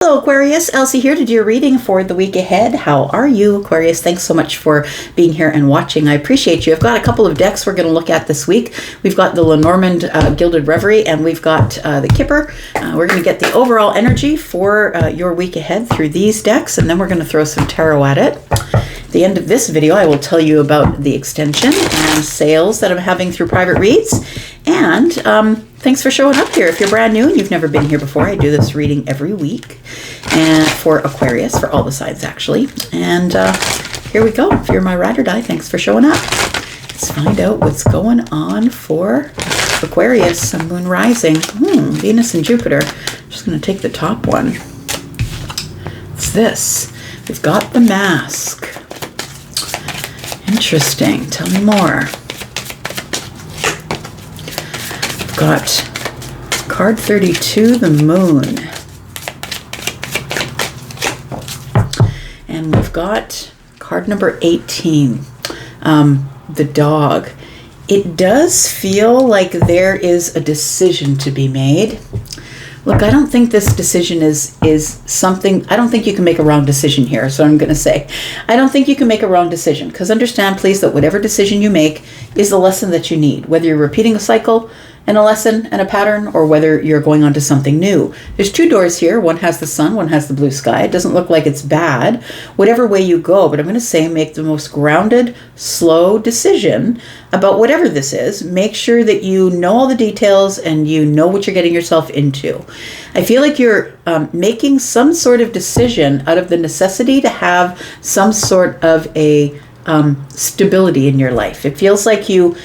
Hello Aquarius, Elsie here to do your reading for the week ahead. How are you, Aquarius? Thanks so much for being here and watching. I appreciate you. I've got a couple of decks we're going to look at this week. We've got the Lenormand Gilded Reverie and we've got the Kipper. We're going to get the overall energy for your week ahead through these decks, and then we're going to throw some tarot at it. At the end of this video, I will tell you about the extension and sales that I'm having through private reads. And thanks for showing up here. If you're brand new and you've never been here before, I do this reading every week, and for Aquarius, for all the signs actually. And here we go. If you're my ride or die, thanks for showing up. Let's find out what's going on for Aquarius, Sun, Moon, Rising. Venus and Jupiter. I'm just going to take the top one. It's this. We've got the Mask. Interesting. Tell me more. We've got card 32, the Moon. And we've got card number 18, the Dog. It does feel like there is a decision to be made. Look, I don't think this decision is something, I don't think you can make a wrong decision here, so I'm going to say. I don't think you can make a wrong decision, because understand, please, that whatever decision you make is the lesson that you need, whether you're repeating a cycle and a lesson and a pattern, or whether you're going on to something new. There's two doors here. One has the sun, one has the blue sky. It doesn't look like it's bad, whatever way you go, but I'm going to say make the most grounded, slow decision about whatever this is. Make sure that you know all the details and you know what you're getting yourself into. I feel like you're making some sort of decision out of the necessity to have some sort of a stability in your life. It feels like you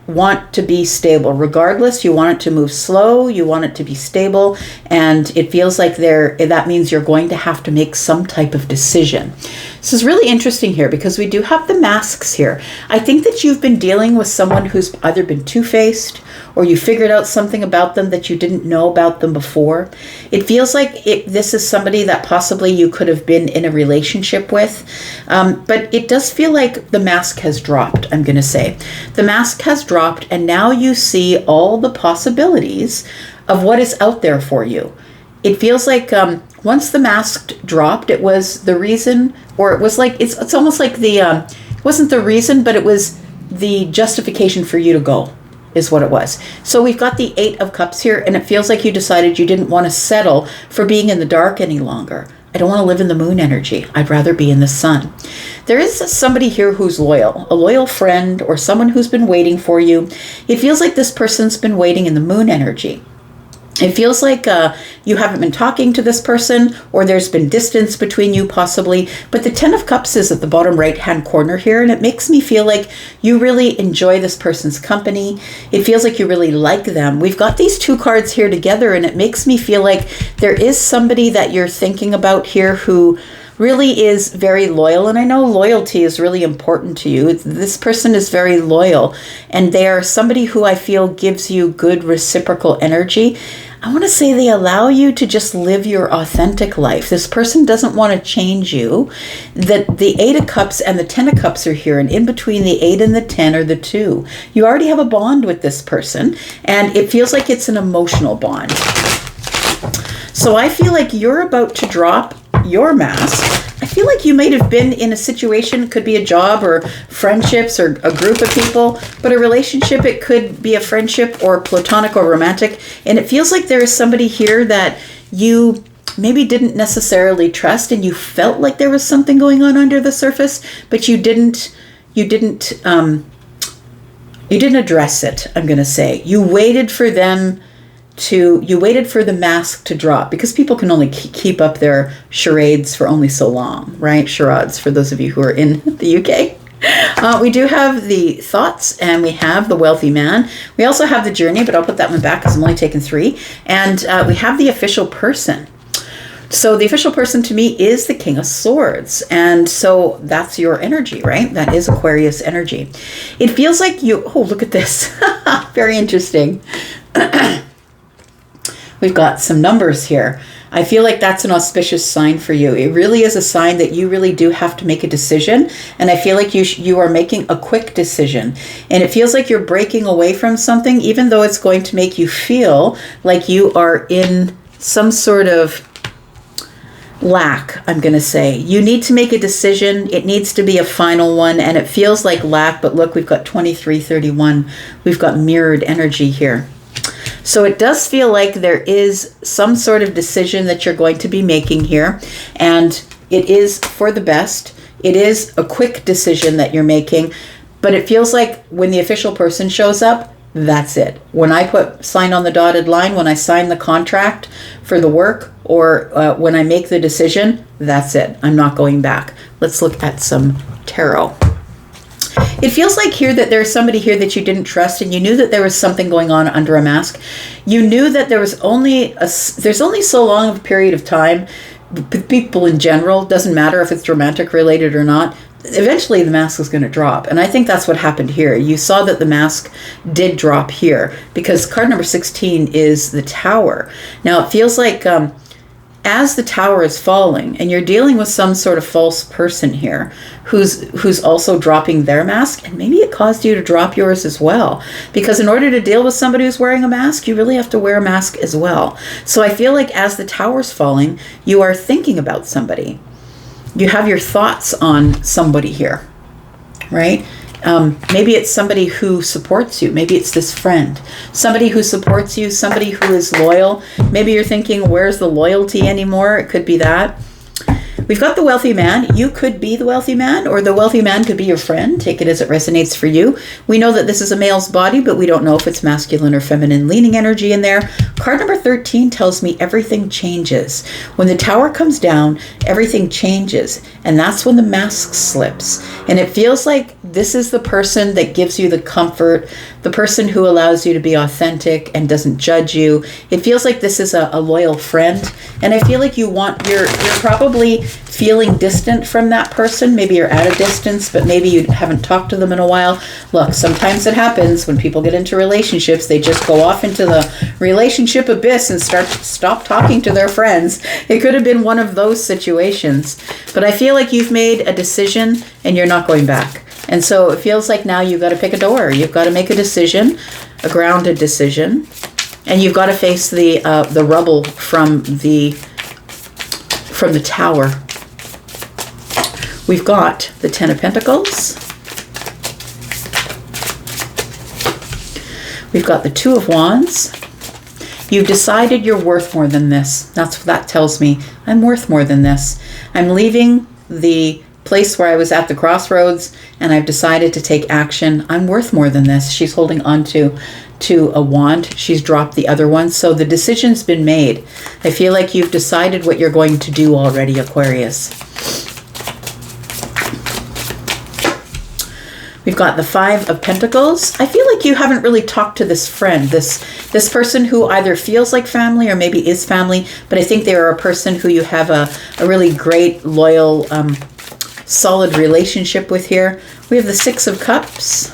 want to be stable regardless. You want it to move slow, you want it to be stable, and it feels like that means you're going to have to make some type of decision. This is really interesting here because we do have the Masks here. I think that you've been dealing with someone who's either been two-faced, or you figured out something about them that you didn't know about them before. It feels like this is somebody that possibly you could have been in a relationship with, but it does feel like the mask has dropped, I'm going to say. The mask has dropped, and now you see all the possibilities of what is out there for you. It feels like once the mask dropped, it was the reason, or it was like, it's almost like it wasn't the reason, but it was the justification for you to go, is what it was. So we've got the Eight of Cups here, and it feels like you decided you didn't want to settle for being in the dark any longer. I don't want to live in the moon energy. I'd rather be in the sun. There is somebody here who's loyal, a loyal friend or someone who's been waiting for you. It feels like this person's been waiting in the moon energy. It feels like you haven't been talking to this person, or there's been distance between you possibly, but the Ten of Cups is at the bottom right-hand corner here, and it makes me feel like you really enjoy this person's company. It feels like you really like them. We've got these two cards here together, and it makes me feel like there is somebody that you're thinking about here who really is very loyal, and I know loyalty is really important to you. This person is very loyal, and they are somebody who I feel gives you good reciprocal energy. I want to say they allow you to just live your authentic life. This person doesn't want to change you. That the Eight of Cups and the Ten of Cups are here, and in between the 8 and the 10 are the 2. You already have a bond with this person, and it feels like it's an emotional bond. So I feel like you're about to drop your mask. I feel like you might have been in a situation, could be a job or friendships or a group of people, but a relationship, it could be a friendship or platonic or romantic. And it feels like there is somebody here that you maybe didn't necessarily trust, and you felt like there was something going on under the surface, but you didn't address it, I'm going to say. You waited for the mask to drop, because people can only keep up their charades for only so long, right? Charades, for those of you who are in the UK. We do have the Thoughts, and we have the Wealthy Man. We also have the Journey, but I'll put that one back because I'm only taking 3. And we have the Official Person. So the Official Person to me is the King of Swords. And so that's your energy, right? That is Aquarius energy. It feels like oh, look at this. Very interesting. We've got some numbers here. I feel like that's an auspicious sign for you. It really is a sign that you really do have to make a decision. And I feel like you are making a quick decision. And it feels like you're breaking away from something, even though it's going to make you feel like you are in some sort of lack, I'm going to say. You need to make a decision. It needs to be a final one, and it feels like lack, but look, we've got 2331. We've got mirrored energy here. So it does feel like there is some sort of decision that you're going to be making here, and it is for the best. It is a quick decision that you're making, but it feels like when the official person shows up, that's it. When I put sign on the dotted line, when I sign the contract for the work, or when I make the decision, that's it. I'm not going back. Let's look at some tarot. It feels like here that there's somebody here that you didn't trust, and you knew that there was something going on under a mask. You knew that there's only so long of a period of time. People in general, doesn't matter if it's romantic related or not, eventually the mask is going to drop. And I think that's what happened here. You saw that the mask did drop here because card number 16 is the Tower. Now it feels like as the Tower is falling and you're dealing with some sort of false person here who's also dropping their mask, and maybe it caused you to drop yours as well, because in order to deal with somebody who's wearing a mask, you really have to wear a mask as well. So I feel like as the Tower's falling, you are thinking about somebody. You have your thoughts on somebody here, right? Maybe it's somebody who supports you. Maybe it's this friend, somebody who supports you, somebody who is loyal. Maybe you're thinking, where's the loyalty anymore? It could be that. We've got the wealthy man. You could be the wealthy man, or the wealthy man could be your friend. Take it as it resonates for you. We know that this is a male's body, but we don't know if it's masculine or feminine leaning energy in there. Card number 13 tells me everything changes. When the Tower comes down, everything changes. And that's when the mask slips. And it feels like this is the person that gives you the comfort, the person who allows you to be authentic and doesn't judge you. It feels like this is a loyal friend. And I feel like you're probably feeling distant from that person. Maybe you're at a distance, but maybe you haven't talked to them in a while. Look, sometimes it happens when people get into relationships. They just go off into the relationship abyss and stop talking to their friends. It could have been one of those situations. But I feel like you've made a decision and you're not going back. And so it feels like now you've got to pick a door. You've got to make a decision, a grounded decision, and you've got to face the rubble from the Tower. We've got the Ten of Pentacles. We've got the Two of Wands. You've decided you're worth more than this. That's what that tells me. I'm worth more than this. I'm leaving the place where I was at the crossroads, and I've decided to take action. I'm worth more than this. She's holding on to a wand. She's dropped the other one. So the decision's been made. I feel like you've decided what you're going to do already, Aquarius. We've got the Five of Pentacles. I feel like you haven't really talked to this friend, this person who either feels like family or maybe is family, but I think they are a person who you have a really great, loyal, solid relationship with here. We have the Six of Cups.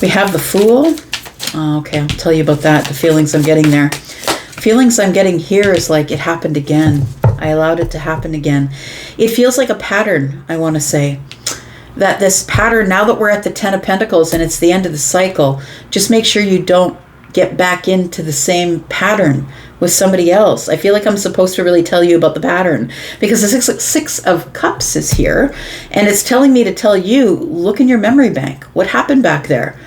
We have the Fool. Oh, okay, I'll tell you about that, the feelings I'm getting there. Feelings I'm getting here is like it happened again. I allowed it to happen again. It feels like a pattern, I want to say. That this pattern, now that we're at the Ten of Pentacles and it's the end of the cycle, just make sure you don't get back into the same pattern with somebody else. I feel like I'm supposed to really tell you about the pattern because the Six of Cups is here and it's telling me to tell you, look in your memory bank. What happened back there?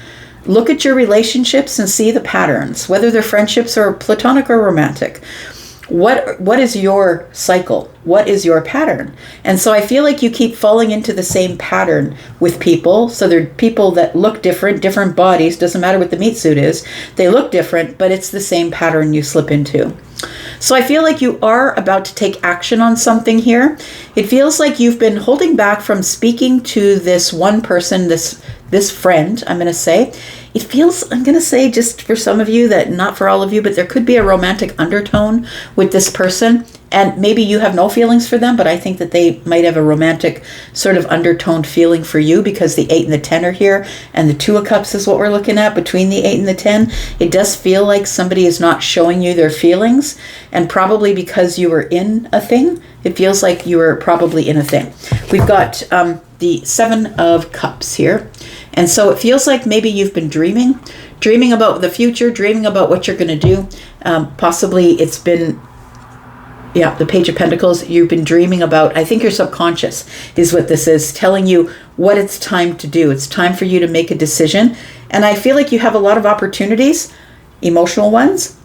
Look at your relationships and see the patterns, whether they're friendships or platonic or romantic. What is your cycle? What is your pattern? And so I feel like you keep falling into the same pattern with people. So they're people that look different bodies, doesn't matter what the meat suit is. They look different, but it's the same pattern you slip into. So I feel like you are about to take action on something here. It feels like you've been holding back from speaking to this one person, this friend, I'm going to say. It feels, I'm going to say just for some of you, that not for all of you, but there could be a romantic undertone with this person. And maybe you have no feelings for them, but I think that they might have a romantic sort of undertoned feeling for you because the 8 and the 10 are here. And the Two of Cups is what we're looking at between the 8 and the 10. It does feel like somebody is not showing you their feelings. And probably because you were in a thing, it feels like you were probably in a thing. We've got the Seven of Cups here. And so it feels like maybe you've been dreaming about the future, dreaming about what you're going to do. Possibly it's been Yeah, the Page of Pentacles, you've been dreaming about, I think your subconscious is what this is, telling you what it's time to do. It's time for you to make a decision. And I feel like you have a lot of opportunities, emotional ones,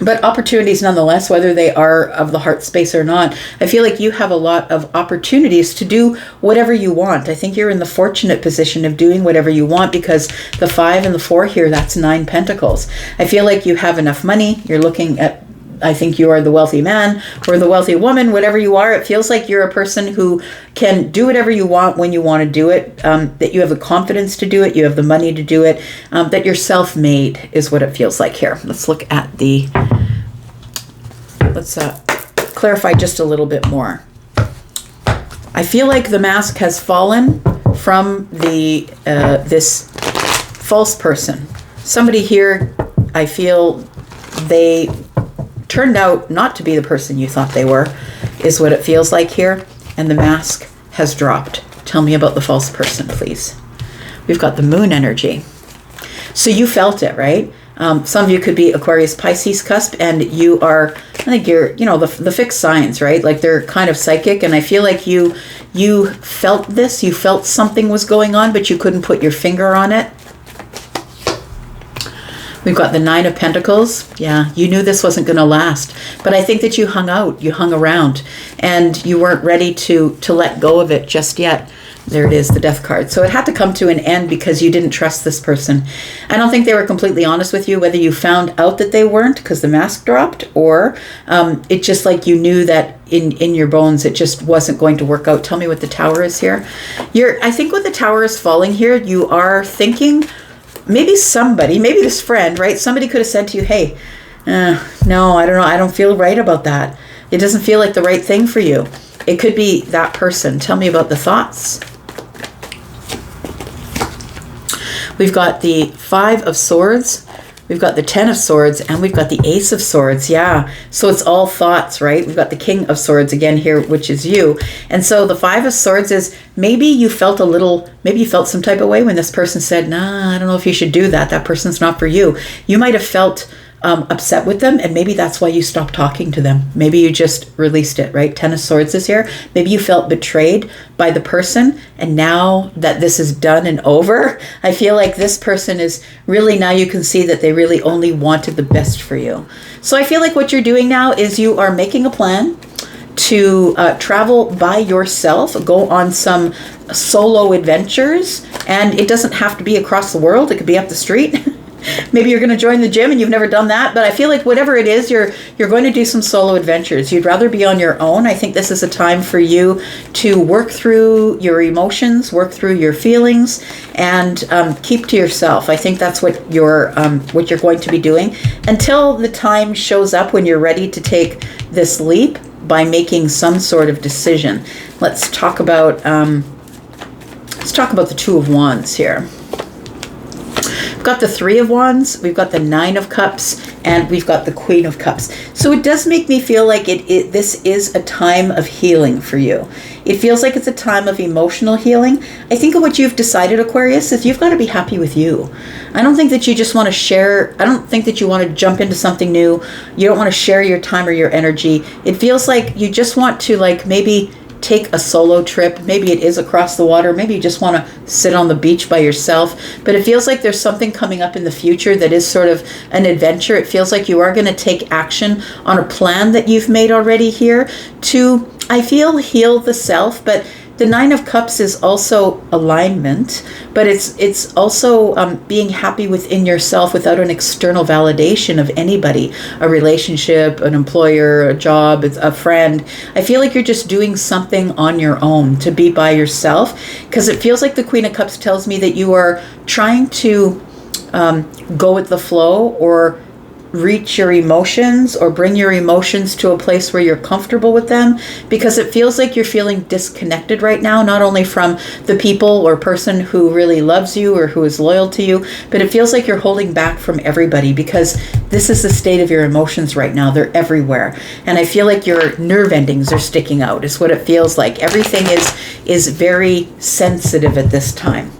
but opportunities nonetheless, whether they are of the heart space or not. I feel like you have a lot of opportunities to do whatever you want. I think you're in the fortunate position of doing whatever you want, because the 5 and the 4 here, that's 9 pentacles. I feel like you have enough money. You're looking at, I think you are the wealthy man or the wealthy woman, whatever you are. It feels like you're a person who can do whatever you want when you want to do it, that you have the confidence to do it, you have the money to do it, that you're self-made is what it feels like here. Let's look at let's clarify just a little bit more. I feel like the mask has fallen from this false person. Somebody here, I feel they turned out not to be the person you thought they were, is what it feels like here. And the mask has dropped. Tell me about the false person, please. We've got the moon energy. So you felt it, right? Some of you could be Aquarius, Pisces cusp, and you are, I think you're, the fixed signs, right? Like they're kind of psychic. And I feel like you felt this, you felt something was going on, but you couldn't put your finger on it. We've got the 9 of Pentacles. Yeah, you knew this wasn't going to last. But I think that you hung out, you hung around, and you weren't ready to let go of it just yet. There it is, the Death card. So it had to come to an end because you didn't trust this person. I don't think they were completely honest with you, whether you found out that they weren't because the mask dropped, or it just like you knew that in your bones it just wasn't going to work out. Tell me what the Tower is here. I think when the Tower is falling here, you are thinking, maybe this friend, right? Somebody could have said to you, hey, no, I don't know. I don't feel right about that. It doesn't feel like the right thing for you. It could be that person. Tell me about the thoughts. We've got the 5 of Swords. We've got the 10 of Swords, and we've got the Ace of Swords. Yeah, so it's all thoughts, right? We've got the King of Swords again here, which is you. And so the 5 of Swords is maybe you felt some type of way when this person said, nah, I don't know if you should do that. That person's not for you. You might have felt upset with them, and maybe that's why you stopped talking to them. Maybe you just released it, right? 10 of Swords is here. Maybe you felt betrayed by the person, and now that this is done and over, I feel like this person is really, now you can see that they really only wanted the best for you. So I feel like what you're doing now is you are making a plan to travel by yourself, go on some solo adventures, and it doesn't have to be across the world. It could be up the street. Maybe you're going to join the gym and you've never done that, but I feel like whatever it is, you're going to do some solo adventures. You'd rather be on your own. I think this is a time for you to work through your emotions, work through your feelings, and keep to yourself. I think that's what you're going to be doing until the time shows up when you're ready to take this leap by making some sort of decision. Let's talk about the 2 of Wands here. We've got the 3 of Wands, we've got the 9 of Cups, and we've got the Queen of Cups. So it does make me feel like this is a time of healing for you. It feels like it's a time of emotional healing. I think what you've decided, Aquarius, is you've got to be happy with you. I don't think that you just want to share. I don't think that you want to jump into something new. You don't want to share your time or your energy. It feels like you just want to maybe take a solo trip. Maybe it is across the water. Maybe you just want to sit on the beach by yourself. But it feels like there's something coming up in the future that is sort of an adventure. It feels like you are going to take action on a plan that you've made already here to, I feel, heal the self. But the 9 of Cups is also alignment, but it's also being happy within yourself without an external validation of anybody, a relationship, an employer, a job, a friend. I feel like you're just doing something on your own to be by yourself, because it feels like the Queen of Cups tells me that you are trying to go with the flow, or reach your emotions, or bring your emotions to a place where you're comfortable with them, because it feels like you're feeling disconnected right now, not only from the people or person who really loves you or who is loyal to you, but it feels like you're holding back from everybody, because this is the state of your emotions right now. They're everywhere. And I feel like your nerve endings are sticking out, is what it feels like. Everything is very sensitive at this time.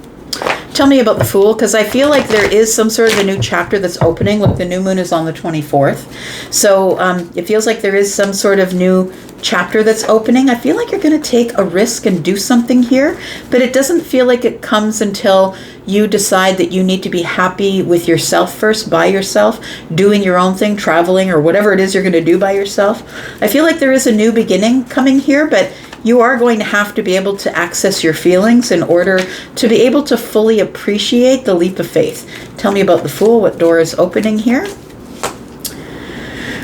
Tell me about the Fool, because I feel like there is some sort of a new chapter that's opening. Look, the new moon is on the 24th. So it feels like there is some sort of new chapter that's opening. I feel like you're going to take a risk and do something here, but it doesn't feel like it comes until you decide that you need to be happy with yourself first, by yourself, doing your own thing, traveling, or whatever it is you're going to do by yourself. I feel like there is a new beginning coming here, but you are going to have to be able to access your feelings in order to be able to fully appreciate the leap of faith. Tell me about the Fool. What door is opening here?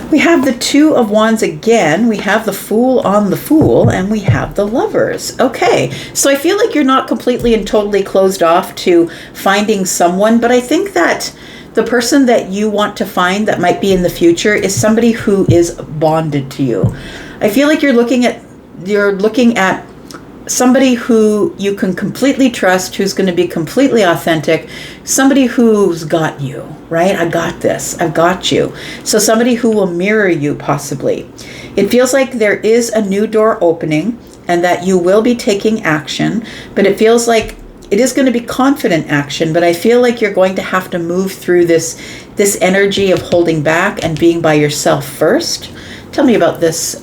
We have the Two of Wands again. We have the Fool on the Fool, and we have the Lovers. Okay, so I feel like you're not completely and totally closed off to finding someone, but I think that the person that you want to find that might be in the future is somebody who is bonded to you. I feel like you're looking at somebody who you can completely trust, who's going to be completely authentic, somebody who's got you, right? I got this. I've got you. So somebody who will mirror you possibly. It feels like there is a new door opening and that you will be taking action, but it feels like it is going to be confident action, but I feel like you're going to have to move through this energy of holding back and being by yourself first. Tell me about this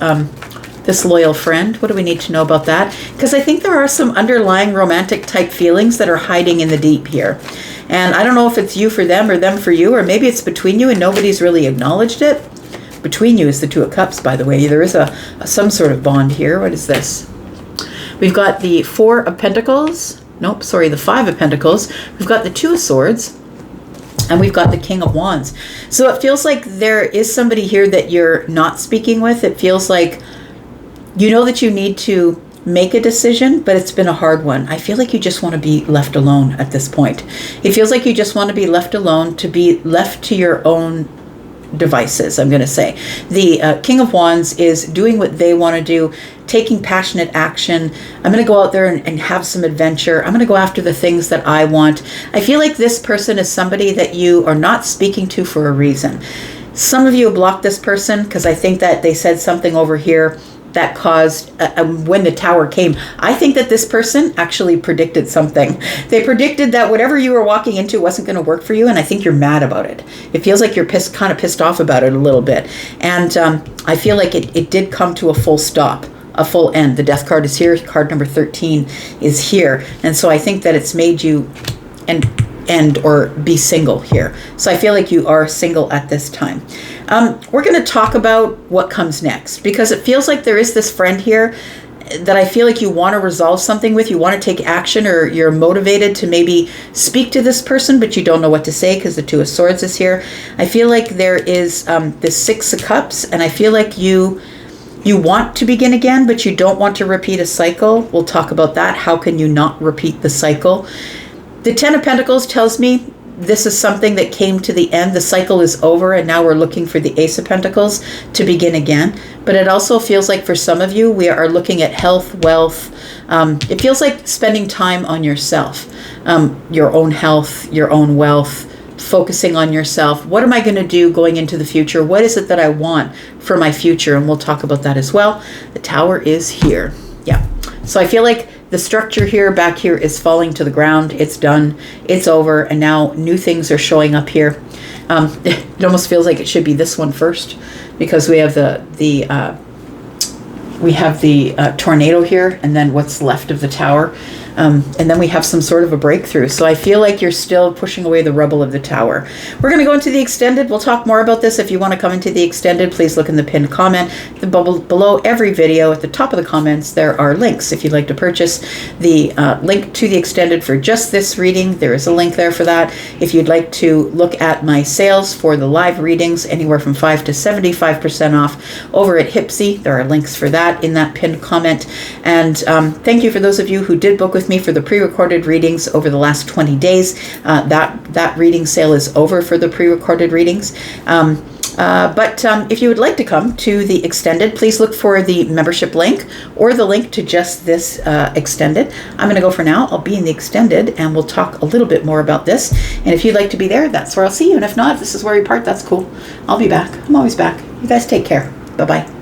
loyal friend. What do we need to know about that? Because I think there are some underlying romantic type feelings that are hiding in the deep here. And I don't know if it's you for them or them for you, or maybe it's between you and nobody's really acknowledged it. Between you is the Two of Cups, by the way. There is some sort of bond here. What is this? We've got the Four of Pentacles. Nope, sorry, the Five of Pentacles. We've got the Two of Swords. And we've got the King of Wands. So it feels like there is somebody here that you're not speaking with. It feels like you know that you need to make a decision, but it's been a hard one. I feel like you just want to be left alone at this point. It feels like you just want to be left alone, to be left to your own devices, I'm going to say. The King of Wands is doing what they want to do, taking passionate action. I'm going to go out there and have some adventure. I'm going to go after the things that I want. I feel like this person is somebody that you are not speaking to for a reason. Some of you blocked this person because I think that they said something over here that caused, when the Tower came, I think that this person actually predicted something. They predicted that whatever you were walking into wasn't going to work for you, and I think you're mad about it. It feels like you're kind of pissed off about it a little bit. And I feel like it did come to a full stop, a full end. The Death card is here. Card number 13 is here. And so I think that it's made you end or be single here. So I feel like you are single at this time. We're going to talk about what comes next, because it feels like there is this friend here that I feel like you want to resolve something with. You want to take action, or you're motivated to maybe speak to this person, but you don't know what to say because the Two of Swords is here. I feel like there is this Six of Cups, and I feel like you want to begin again, but you don't want to repeat a cycle. We'll talk about that. How can you not repeat the cycle? The Ten of Pentacles tells me this is something that came to the end. The cycle is over, and now we're looking for the Ace of Pentacles to begin again. But it also feels like for some of you, we are looking at health, wealth. It feels like spending time on yourself, your own health, your own wealth, focusing on yourself. What am I going to do going into the future? What is it that I want for my future? And we'll talk about that as well. The Tower is here. Yeah. So I feel like the structure here, back here, is falling to the ground. It's done. It's over. And now new things are showing up here. It almost feels like it should be this one first, because we have the tornado here, and then what's left of the Tower. And then we have some sort of a breakthrough. So I feel like you're still pushing away the rubble of the Tower. We're going to go into the extended. We'll talk more about this. If you want to come into the extended, please look in the pinned comment. The bubble below every video, at the top of the comments, there are links. If you'd like to purchase the link to the extended for just this reading, there is a link there for that. If you'd like to look at my sales for the live readings, anywhere from 5 to 75% off over at Hypsee, there are links for that in that pinned comment. And thank you for those of you who did book with me for the pre-recorded readings over the last 20 days. That reading sale is over for the pre-recorded readings. But if you would like to come to the extended, please look for the membership link or the link to just this extended. I'm going to go for now. I'll be in the extended, and we'll talk a little bit more about this. And if you'd like to be there, that's where I'll see you. And if not, if this is where we part, that's cool. I'll be back. I'm always back. You guys take care. Bye-bye.